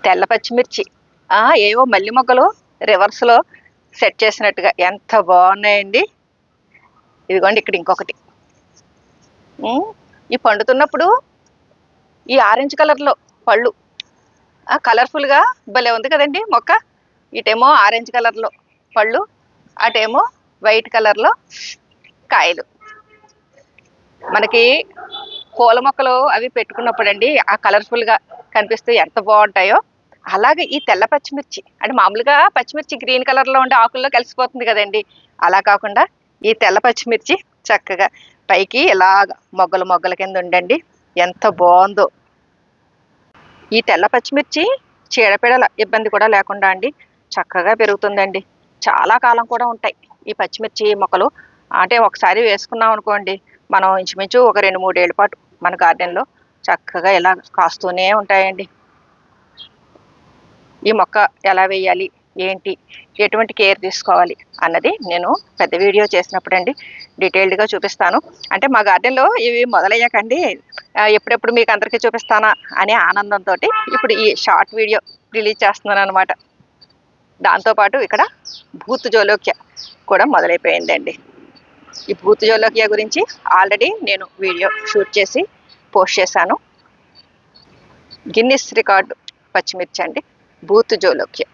తెల్ల పచ్చిమిర్చి ఏవో మల్లి మొగ్గలు రివర్స్లో సెట్ చేసినట్టుగా ఎంత బాగున్నాయండి. ఇదిగోండి ఇక్కడ ఇంకొకటి. ఈ పండుతున్నప్పుడు ఈ ఆరెంజ్ కలర్లో పళ్ళు కలర్ఫుల్గా భలే ఉంది కదండి మొక్క. ఇటేమో ఆరెంజ్ కలర్లో పళ్ళు, అటేమో వైట్ కలర్లో కాయలు. మనకి పూల మొక్కలు అవి పెట్టుకున్నప్పుడు అండి ఆ కలర్ఫుల్గా కనిపిస్తూ ఎంత బాగుంటాయో, అలాగే ఈ తెల్ల పచ్చిమిర్చి అంటే మామూలుగా పచ్చిమిర్చి గ్రీన్ కలర్లో ఉండే ఆకుల్లో కలిసిపోతుంది కదండి. అలా కాకుండా ఈ తెల్ల పచ్చిమిర్చి చక్కగా పైకి ఇలాగ మొగ్గలు మొగ్గల కింద ఉండండి, ఎంత బాగుందో. ఈ తెల్ల పచ్చిమిర్చి చీడపీడల ఇబ్బంది కూడా లేకుండా అండి చక్కగా పెరుగుతుందండి. చాలా కాలం కూడా ఉంటాయి ఈ పచ్చిమిర్చి మొక్కలు. అంటే ఒకసారి వేసుకున్నాం అనుకోండి, మనం ఇంచుమించు ఒక 2-3 ఏళ్ళ పాటు మన గార్డెన్లో చక్కగా ఇలా కాస్తూనే ఉంటాయండి. ఈ మొక్క ఎలా వేయాలి, ఏంటి, ఎటువంటి కేర్ తీసుకోవాలి అన్నది నేను పెద్ద వీడియో చేసినప్పుడు అండి డీటెయిల్డ్గా చూపిస్తాను. అంటే మా గార్డెన్లో ఇవి మొదలయ్యాకండి ఎప్పుడెప్పుడు మీకు అందరికీ చూపిస్తానా అనే ఆనందంతో ఇప్పుడు ఈ షార్ట్ వీడియో రిలీజ్ చేస్తున్నాను అనమాట. దాంతోపాటు ఇక్కడ భూత్ జోలోక్య కూడా మొదలైపోయిందండి. ఈ భూత్ జోలోక్య గురించి ఆల్రెడీ నేను వీడియో షూట్ చేసి పోస్ట్ చేశాను. గిన్నిస్ రికార్డు పచ్చిమిర్చి అండి భూత్ జోలోక్య.